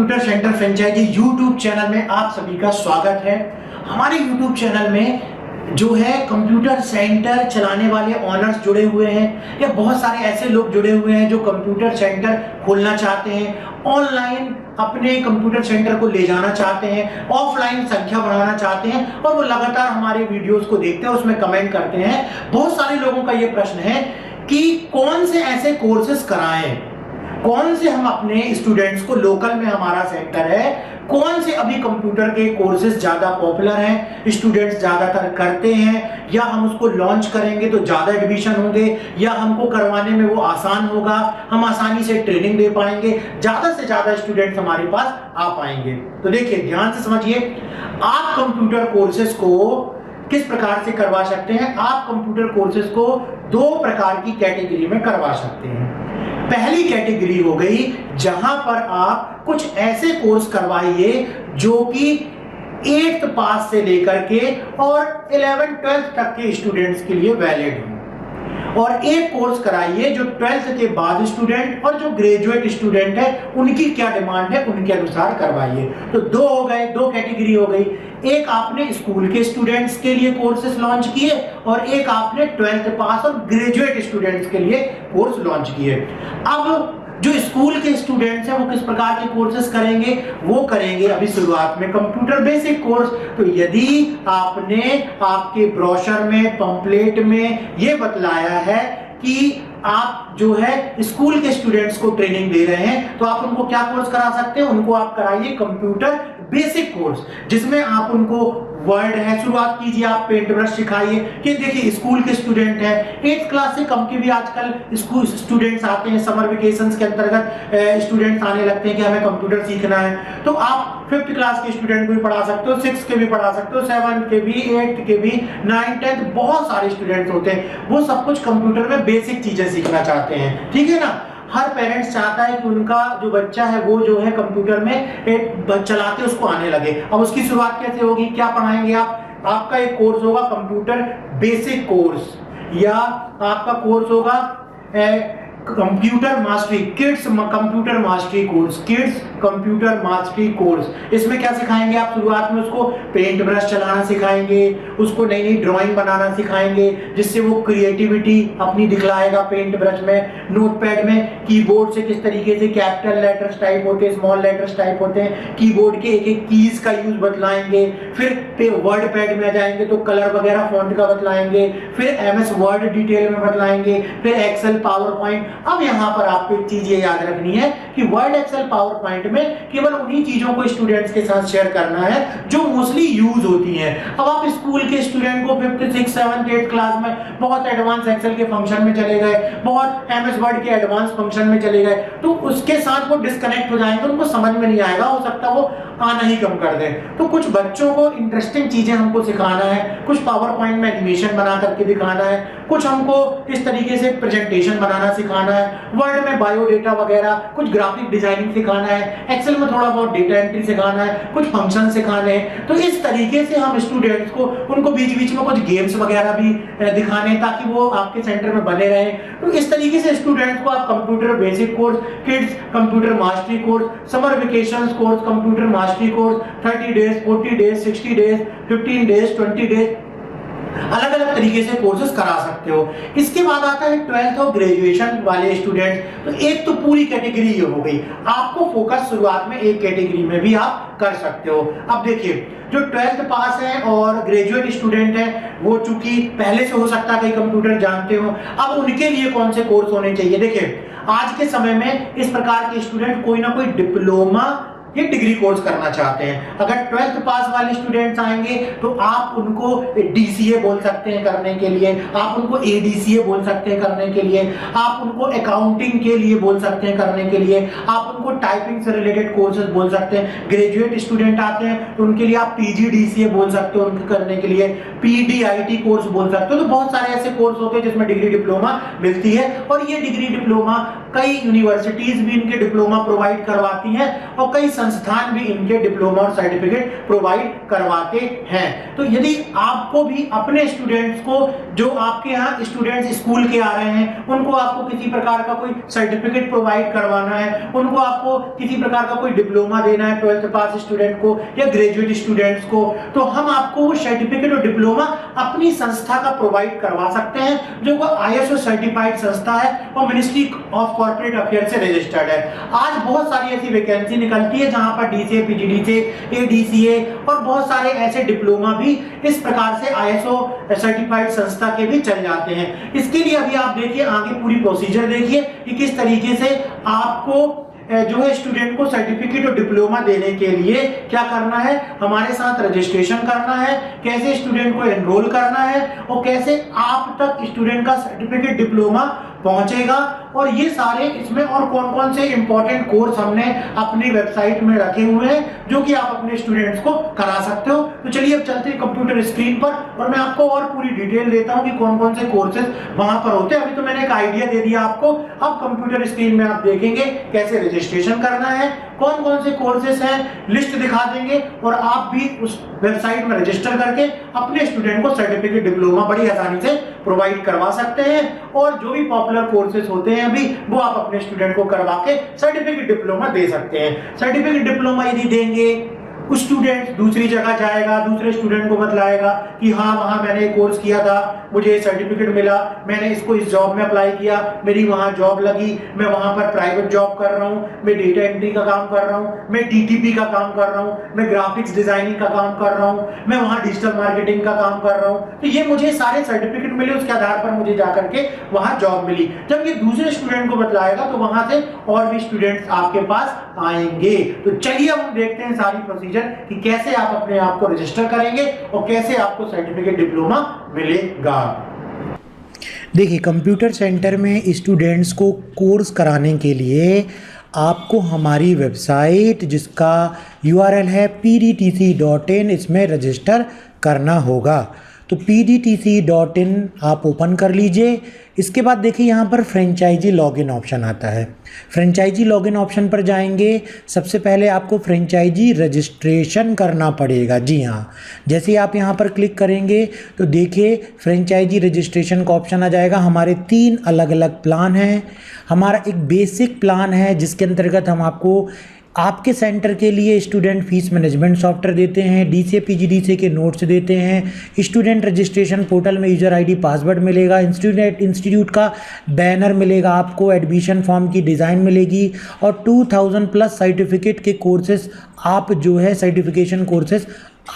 Computer centre franchisee YouTube channel में आप सभी का स्वागत है। हमारे यूट्यूब चैनल में जो है कंप्यूटर सेंटर चलाने वाले ऑनर्स जुड़े हुए हैं या बहुत सारे ऐसे लोग जुड़े हुए हैं जो कंप्यूटर सेंटर खोलना चाहते हैं, ऑनलाइन अपने कंप्यूटर सेंटर को ले जाना चाहते हैं, ऑफलाइन संख्या बढ़ाना चाहते हैं और वो लगातार हमारे वीडियोस को देखते हैं, उसमें कमेंट करते हैं। बहुत सारे लोगों का ये प्रश्न है कि कौन से ऐसे कोर्सेज कराएं, कौन से हम अपने स्टूडेंट्स को, लोकल में हमारा सेंटर है, कौन से अभी कंप्यूटर के कोर्सेज ज्यादा पॉपुलर हैं, स्टूडेंट्स ज्यादातर करते हैं, या हम उसको लॉन्च करेंगे तो ज्यादा एडमिशन होंगे, या हमको करवाने में वो आसान होगा, हम आसानी से ट्रेनिंग दे पाएंगे, ज्यादा से ज्यादा स्टूडेंट्स हमारे पास आ पाएंगे। तो देखिए, ध्यान से समझिए, आप कंप्यूटर कोर्सेज को किस प्रकार से करवा सकते हैं। आप कंप्यूटर कोर्सेज को दो प्रकार की कैटेगरी में करवा सकते हैं। पहली कैटेगरी हो गई जहां पर आप कुछ ऐसे कोर्स करवाइए जो कि 8th पास से लेकर के और 11th 12th तक के स्टूडेंट्स के लिए वैलिड हो, और एक कोर्स कराइए जो 12th के बाद स्टूडेंट और जो ग्रेजुएट स्टूडेंट है उनकी क्या डिमांड है उनके अनुसार करवाइए। तो दो हो गए, दो कैटेगरी हो गई। एक आपने स्कूल के स्टूडेंट्स के लिए कोर्सेज लॉन्च किए और एक आपने 12th पास और ग्रेजुएट स्टूडेंट्स के लिए कोर्स लॉन्च किए। अब जो स्कूल के स्टूडेंट्स हैं वो किस प्रकार के कोर्सेज करेंगे, वो करेंगे अभी शुरुआत में कंप्यूटर बेसिक कोर्स। तो यदि आपने आपके ब्रोशर में, पंपलेट में ये बतलाया है कि आप जो है स्कूल के स्टूडेंट्स को ट्रेनिंग दे रहे हैं, तो आप उनको क्या कोर्स करा सकते हैं, उनको आप कराइए कंप्यूटर बेसिक कोर्स, जिसमें आप उनको वर्ड है, शुरुआत कीजिए, आप पेंट ब्रश सिखाइए। कि देखिए स्कूल के स्टूडेंट हैं, 8th क्लास से कम के भी आजकल स्कूल स्टूडेंट्स आते हैं, समर वेकेशंस के अंतर्गत स्टूडेंट्स आने लगते हैं कि हमें कंप्यूटर सीखना है। तो आप 5th क्लास के स्टूडेंट को भी पढ़ा सकते हो, 6th के भी पढ़ा सकते हो, 7th के भी, 8th के भी, 9th 10th, बहुत सारे स्टूडेंट्स होते हैं, वो सब कुछ कंप्यूटर में बेसिक चीजें सीखना चाहते हैं। ठीक है ना। हर पेरेंट्स चाहता है कि उनका जो बच्चा है वो जो है कंप्यूटर में चलाते उसको आने लगे। अब उसकी शुरुआत कैसे होगी, क्या पढ़ाएंगे आप? आपका एक कोर्स होगा कंप्यूटर बेसिक कोर्स, या आपका कोर्स होगा computer mastery, kids computer mastery course, kids computer mastery course. इसमें क्या सिखाएंगे आप? शुरुआत में उसको पेंट ब्रश चलाना सिखाएंगे, उसको नई नई ड्राइंग बनाना सिखाएंगे, जिससे वो क्रिएटिविटी अपनी दिखलाएगा पेंट ब्रश में। नोटपैड में कीबोर्ड से किस तरीके से कैपिटल लेटर्स टाइप होते हैं, स्मॉल लेटर्स टाइप होते हैं, कीबोर्ड के एक एक कीज का यूज बतलाएंगे। फिर वर्ड पैड में आ जाएंगे तो कलर वगैरह फॉन्ट का बतलाएंगे, फिर MS वर्ड डिटेल में बतलाएंगे, फिर एक्सेल पावर पॉइंट। अब यहाँ पर आपको एक चीज ये याद रखनी है कि वर्ड, एक्सेल, पावर पॉइंट में केवल उन्हीं चीजों को स्टूडेंट्स के साथ शेयर करना है जो मोस्टली यूज होती हैं। अब आप स्कूल के स्टूडेंट को 5th 6th 7th 8th class में बहुत एडवांस एक्सेल के फंक्शन में चले गए, बहुत MS वर्ड के एडवांस फंक्शन में चले गए, तो उसके साथ वो डिस्कनेक्ट हो जाएंगे, उनको समझ में नहीं आएगा, हो सकता है वो आना ही कम कर दे। तो कुछ बच्चों को इंटरेस्टिंग चीजें हमको सिखाना है, कुछ पावर पॉइंट में एनिमेशन बना करके दिखाना है, कुछ हमको इस तरीके से प्रेजेंटेशन बनाना सिखाना है, वर्ड में बायोडेटा वगैरह, कुछ ग्राफिक डिजाइनिंग सिखाना है, एक्सेल में थोड़ा बहुत डेटा एंट्री सिखाना है, कुछ फंक्शन सिखाने हैं। तो इस तरीके से हम स्टूडेंट्स को, उनको बीच बीच में कुछ गेम्स वगैरह भी दिखाने हैं ताकि वो आपके सेंटर में बने रहे। तो इस तरीके से स्टूडेंट्स को आप computer basic course, kids computer mastery course, summer vacation course computer mastery course, 30 days, 40 days, 60 days, 15 days, 20 days, अलग अलग तरीके से कोर्सेज करा सकते हो। इसके बाद आता है 12th और ग्रेजुएशन वाले स्टूडेंट। तो एक तो पूरी कैटेगरी ये हो गई, आपको फोकस शुरुआत में एक कैटेगरी में भी आप कर सकते हो। अब देखिए, जो 12th पास है और ग्रेजुएट स्टूडेंट है, वो चूंकि पहले से हो सकता है कहीं कंप्यूटर जानते हो, अब उनके लिए कौन से कोर्स होने चाहिए? देखिए, आज के समय में इस प्रकार के स्टूडेंट कोई ना कोई डिप्लोमा ये डिग्री कोर्स करना चाहते हैं। अगर 12th पास वाले स्टूडेंट्स आएंगे तो आप उनको DCA बोल सकते हैं करने के लिए, आप उनको ADCA बोल सकते हैं करने के लिए, आप उनको अकाउंटिंग के लिए बोल सकते हैं करने के लिए, आप उनको टाइपिंग से रिलेटेड कोर्सेज बोल सकते हैं। ग्रेजुएट स्टूडेंट आते हैं तो उनके लिए आप PGDCA बोल सकते हो उनके करने के लिए, PDIT कोर्स बोल सकते हो। तो बहुत सारे ऐसे कोर्स होते हैं जिसमें डिग्री डिप्लोमा मिलती है, और ये डिग्री डिप्लोमा कई यूनिवर्सिटीज भी इनके डिप्लोमा प्रोवाइड करवाती हैं और कई संस्थान भी इनके डिप्लोमा और सर्टिफिकेट प्रोवाइड करवाते हैं। तो यदि आपको भी अपने स्टूडेंट्स को, जो आपके यहाँ स्टूडेंट्स स्कूल के आ रहे हैं, उनको आपको किसी प्रकार का कोई सर्टिफिकेट प्रोवाइड करवाना है, उनको आपको किसी प्रकार का कोई डिप्लोमा देना है 12th पास स्टूडेंट को या ग्रेजुएट स्टूडेंट्स को, तो हम आपको वो सर्टिफिकेट और डिप्लोमा अपनी संस्था का प्रोवाइड करवा सकते हैं, जो ISO सर्टिफाइड संस्था है और मिनिस्ट्री ऑफ कॉर्पोरेट अफेयर से रजिस्टर्ड है। आज बहुत सारी ऐसी वैकेंसी निकलती है जहां पर DCA, PGDCA, ADCA और बहुत सारे ऐसे डिप्लोमा भी इस प्रकार से ISO सर्टिफाइड संस्था के भी चल जाते हैं। इसके लिए अभी आप देखिए, आगे पूरी प्रोसीजर देखिए कि किस तरीके से आपको जो है स्टूडेंट को सर्टिफिकेट और डिप्लोमा देने के लिए क्या करना है, हमारे साथ रजिस्ट्रेशन करना है, कैसे स्टूडेंट को एनरोल करना है और कैसे आप तक स्टूडेंट का सर्टिफिकेट डिप्लोमा पहुंचेगा, और ये सारे इसमें और कौन कौन से इंपॉर्टेंट कोर्स हमने अपनी वेबसाइट में रखे हुए हैं जो कि आप अपने स्टूडेंट्स को करा सकते हो। तो चलिए अब चलते हैं कंप्यूटर स्क्रीन पर और मैं आपको और पूरी डिटेल देता हूं कि कौन कौन से कोर्सेज वहां पर होते हैं। अभी तो मैंने एक आइडिया दे दिया आपको, अब कंप्यूटर स्क्रीन में आप देखेंगे कैसे रजिस्ट्रेशन करना है, कौन कौन से कोर्सेज हैं, लिस्ट दिखा देंगे और आप भी उस वेबसाइट में रजिस्टर करके अपने स्टूडेंट को सर्टिफिकेट डिप्लोमा बड़ी आसानी से प्रोवाइड करवा सकते हैं। और जो भी पॉपुलर कोर्सेज होते हैं अभी, वो आप अपने स्टूडेंट को करवा के सर्टिफिकेट डिप्लोमा दे सकते हैं। सर्टिफिकेट डिप्लोमा यदि देंगे, स्टूडेंट दूसरी जगह जाएगा, दूसरे स्टूडेंट को बतलाएगा कि हाँ वहां मैंने कोर्स किया था, मुझे सर्टिफिकेट मिला, मैंने इसको इस जॉब में अप्लाई किया, मेरी वहां जॉब लगी, मैं वहां पर प्राइवेट जॉब कर रहा हूँ, मैं डेटा एंट्री का काम कर रहा हूँ, मैं DTP का काम कर रहा हूँ, मैं ग्राफिक्स डिजाइनिंग का काम कर रहा हूँ, मैं वहां डिजिटल मार्केटिंग का काम कर रहा हूँ। तो ये मुझे सारे सर्टिफिकेट मिले, उसके आधार पर मुझे जाकर के वहां जॉब मिली। जब ये दूसरे स्टूडेंट को बतलाएगा तो वहां से और भी स्टूडेंट्स आपके पास आएंगे। तो चलिए हम देखते हैं सारी प्रोसीजर कि कैसे आप अपने आप को रजिस्टर करेंगे और कैसे आपको सर्टिफिकेट डिप्लोमा मिलेगा। देखिए, कंप्यूटर सेंटर में स्टूडेंट्स को कोर्स कराने के लिए आपको हमारी वेबसाइट, जिसका URL है pdtc.in, इसमें रजिस्टर करना होगा। तो pdtc.in आप ओपन कर लीजिए। इसके बाद देखिए यहाँ पर फ्रेंचाइजी लॉगिन ऑप्शन आता है। फ्रेंचाइजी लॉगिन ऑप्शन पर जाएंगे, सबसे पहले आपको फ्रेंचाइजी रजिस्ट्रेशन करना पड़ेगा। जी हाँ, जैसे ही आप यहाँ पर क्लिक करेंगे तो देखिए फ्रेंचाइजी रजिस्ट्रेशन का ऑप्शन आ जाएगा। हमारे 3 अलग अलग प्लान हैं। हमारा एक बेसिक प्लान है जिसके अंतर्गत हम आपको आपके सेंटर के लिए स्टूडेंट फीस मैनेजमेंट सॉफ्टवेयर देते हैं, DCA PGDCA के नोट्स देते हैं, स्टूडेंट रजिस्ट्रेशन पोर्टल में यूज़र ID पासवर्ड मिलेगा, इंस्टीट्यूट का बैनर मिलेगा, आपको एडमिशन फॉर्म की डिज़ाइन मिलेगी और 2000 प्लस सर्टिफिकेट के कोर्सेज आप जो है सर्टिफिकेशन कोर्सेज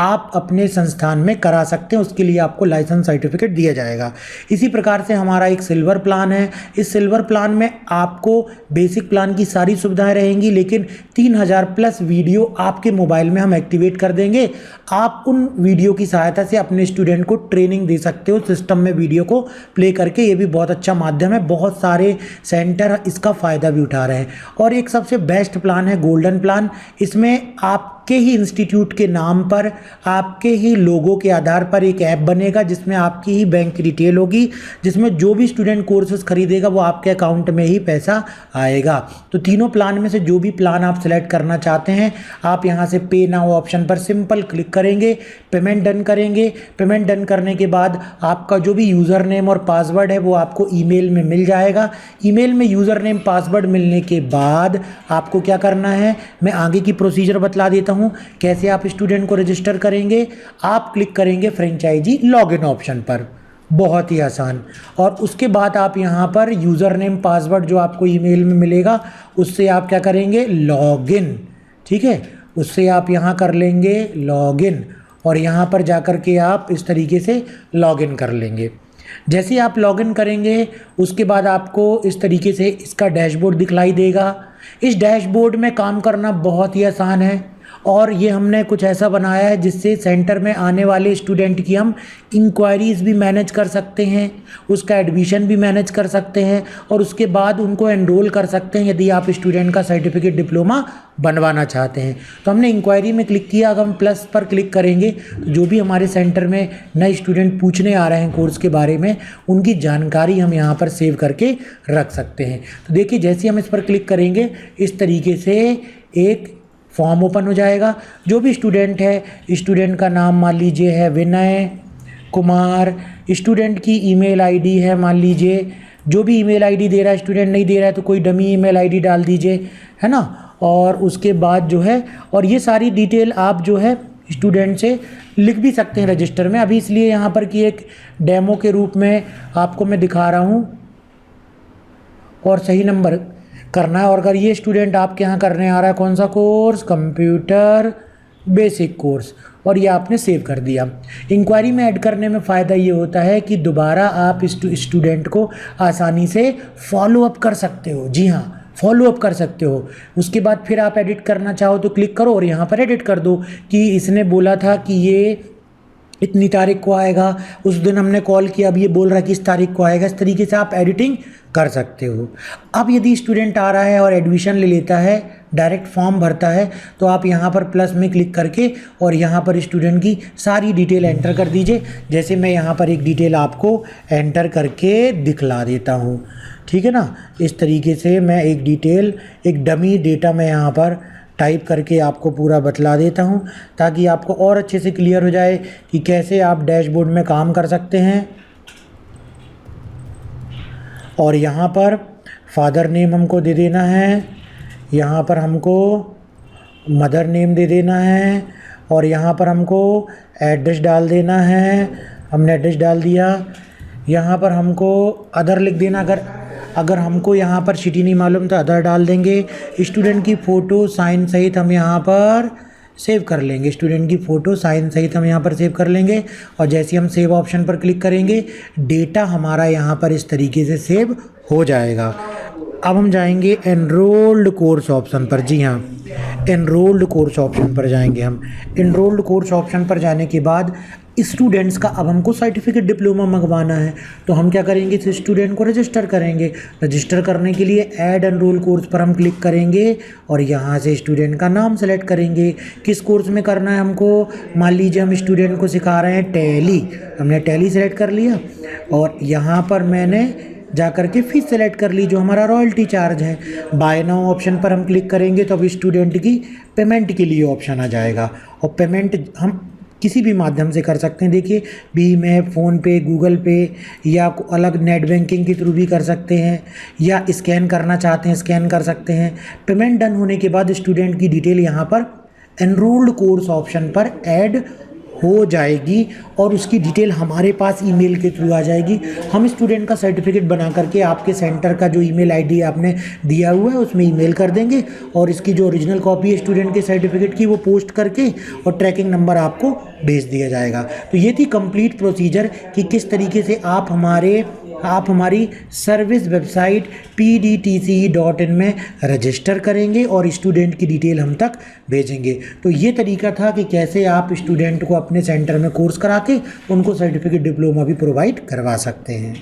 आप अपने संस्थान में करा सकते हैं। उसके लिए आपको लाइसेंस सर्टिफिकेट दिया जाएगा। इसी प्रकार से हमारा एक सिल्वर प्लान है। इस सिल्वर प्लान में आपको बेसिक प्लान की सारी सुविधाएं रहेंगी, लेकिन 3000 प्लस वीडियो आपके मोबाइल में हम एक्टिवेट कर देंगे। आप उन वीडियो की सहायता से अपने स्टूडेंट को ट्रेनिंग दे सकते हो सिस्टम में वीडियो को प्ले करके। ये भी बहुत अच्छा माध्यम है, बहुत सारे सेंटर इसका फ़ायदा भी उठा रहे हैं। और एक सबसे बेस्ट प्लान है गोल्डन प्लान। इसमें आपके ही इंस्टीट्यूट के नाम पर, आपके ही लोगों के आधार पर एक ऐप बनेगा जिसमें आपकी ही बैंक की डिटेल होगी, जिसमें जो भी स्टूडेंट कोर्सेज खरीदेगा वो आपके अकाउंट में ही पैसा आएगा। तो तीनों प्लान में से जो भी प्लान आप सेलेक्ट करना चाहते हैं, आप यहाँ से पे नाउ ऑप्शन पर सिंपल क्लिक करेंगे, पेमेंट डन करेंगे। पेमेंट डन करने के बाद आपका जो भी यूज़र नेम और पासवर्ड है वो आपको ईमेल में मिल जाएगा। ईमेल में यूज़र नेम पासवर्ड मिलने के बाद आपको क्या करना है, मैं आगे की प्रोसीजर बतला देता हूँ कैसे आप स्टूडेंट को रजिस्टर करेंगे। आप क्लिक करेंगे फ्रेंचाइजी लॉगिन ऑप्शन पर, बहुत ही आसान। और उसके बाद आप यहाँ पर यूज़र नेम पासवर्ड जो आपको ईमेल में मिलेगा उससे आप क्या करेंगे, लॉगिन। ठीक है, उससे आप यहाँ कर लेंगे लॉगिन और यहाँ पर जाकर के आप इस तरीके से लॉगिन कर लेंगे। जैसे ही आप लॉगिन करेंगे उसके बाद आपको इस तरीके से इसका डैशबोर्ड दिखलाई देगा। इस डैशबोर्ड में काम करना बहुत ही आसान है और ये हमने कुछ ऐसा बनाया है जिससे सेंटर में आने वाले स्टूडेंट की हम इंक्वायरीज़ भी मैनेज कर सकते हैं, उसका एडमिशन भी मैनेज कर सकते हैं और उसके बाद उनको एनरोल कर सकते हैं यदि आप स्टूडेंट का सर्टिफिकेट डिप्लोमा बनवाना चाहते हैं। तो हमने इंक्वायरी में क्लिक किया। अगर हम प्लस पर क्लिक करेंगे तो जो भी हमारे सेंटर में नए स्टूडेंट पूछने आ रहे हैं कोर्स के बारे में, उनकी जानकारी हम यहाँ पर सेव करके रख सकते हैं। तो देखिए, जैसे हम इस पर क्लिक करेंगे इस तरीके से एक फॉर्म ओपन हो जाएगा। जो भी स्टूडेंट है, स्टूडेंट का नाम मान लीजिए है विनय कुमार, स्टूडेंट की ईमेल आईडी है मान लीजिए, जो भी ईमेल आईडी दे रहा है, स्टूडेंट नहीं दे रहा है तो कोई डमी ईमेल आईडी डाल दीजिए, है ना। और उसके बाद जो है, और ये सारी डिटेल आप जो है स्टूडेंट से लिख भी सकते हैं रजिस्टर में। अभी इसलिए यहाँ पर कि एक डेमो के रूप में आपको मैं दिखा रहा हूँ और सही नंबर करना है। और अगर ये स्टूडेंट आपके यहाँ करने आ रहा है कौन सा कोर्स, कंप्यूटर बेसिक कोर्स, और ये आपने सेव कर दिया। इंक्वायरी में ऐड करने में फ़ायदा ये होता है कि दोबारा आप स्टूडेंट को आसानी से फॉलो अप कर सकते हो। जी हाँ, फॉलो अप कर सकते हो। उसके बाद फिर आप एडिट करना चाहो तो क्लिक करो और यहाँ पर एडिट कर दो कि इसने बोला था कि ये इतनी तारीख को आएगा, उस दिन हमने कॉल किया, अब ये बोल रहा है कि इस तारीख को आएगा। इस तरीके से आप एडिटिंग कर सकते हो। अब यदि स्टूडेंट आ रहा है और एडमिशन ले लेता है, डायरेक्ट फॉर्म भरता है, तो आप यहाँ पर प्लस में क्लिक करके और यहाँ पर स्टूडेंट की सारी डिटेल एंटर कर दीजिए। जैसे मैं यहाँ पर एक डिटेल आपको एंटर करके दिखला देता हूँ, ठीक है ना। इस तरीके से मैं एक डिटेल, एक डमी डेटा मैं यहाँ पर टाइप करके आपको पूरा बतला देता हूँ, ताकि आपको और अच्छे से क्लियर हो जाए कि कैसे आप डैशबोर्ड में काम कर सकते हैं। और यहाँ पर फादर नेम हमको दे देना है, यहाँ पर हमको मदर नेम दे देना है, और यहाँ पर हमको एड्रेस डाल देना है। हमने एड्रेस डाल दिया। यहाँ पर हमको अदर लिख देना, अगर हमको यहाँ पर सिटी नहीं मालूम तो अदर डाल देंगे। स्टूडेंट की फ़ोटो साइन सहित हम यहाँ पर सेव कर लेंगे। स्टूडेंट की फ़ोटो साइन सहित हम यहाँ पर सेव कर लेंगे। और जैसे हम सेव ऑप्शन पर क्लिक करेंगे, डेटा हमारा यहाँ पर इस तरीके से सेव हो जाएगा। अब हम जाएंगे एनरोल्ड कोर्स ऑप्शन पर। जी हाँ, एनरोल्ड कोर्स ऑप्शन पर जाएंगे हम। एनरोल्ड कोर्स ऑप्शन पर जाने के बाद स्टूडेंट्स का अब हमको सर्टिफिकेट डिप्लोमा मंगवाना है, तो हम क्या करेंगे, इस स्टूडेंट को रजिस्टर करेंगे। रजिस्टर करने के लिए ऐड एनरोल कोर्स पर हम क्लिक करेंगे और यहाँ से स्टूडेंट का नाम सेलेक्ट करेंगे। किस कोर्स में करना है हमको, मान लीजिए हम स्टूडेंट को सिखा रहे हैं टैली, हमने टैली सेलेक्ट कर लिया और यहाँ पर मैंने जा कर के फीस सेलेक्ट कर ली जो हमारा रॉयल्टी चार्ज है। बाय नाउ ऑप्शन पर हम क्लिक करेंगे तो अब स्टूडेंट की पेमेंट के लिए ऑप्शन आ जाएगा। और पेमेंट हम किसी भी माध्यम से कर सकते हैं। देखिए, भीम है, फ़ोनपे, गूगल पे या अलग नेट बैंकिंग के थ्रू भी कर सकते हैं, या स्कैन करना चाहते हैं स्कैन कर सकते हैं। पेमेंट डन होने के बाद स्टूडेंट की डिटेल यहाँ पर एनरोल्ड कोर्स ऑप्शन पर ऐड हो जाएगी और उसकी डिटेल हमारे पास ईमेल के थ्रू आ जाएगी। हम स्टूडेंट का सर्टिफिकेट बना करके आपके सेंटर का जो ईमेल आईडी आपने दिया हुआ है उसमें ईमेल कर देंगे और इसकी जो ओरिजिनल कॉपी है स्टूडेंट के सर्टिफिकेट की वो पोस्ट करके और ट्रैकिंग नंबर आपको भेज दिया जाएगा। तो ये थी कंप्लीट प्रोसीजर कि किस तरीके से आप हमारी सर्विस वेबसाइट pdtce.in में रजिस्टर करेंगे और स्टूडेंट की डिटेल हम तक भेजेंगे। तो ये तरीका था कि कैसे आप स्टूडेंट को अपने सेंटर में कोर्स करा के उनको सर्टिफिकेट डिप्लोमा भी प्रोवाइड करवा सकते हैं।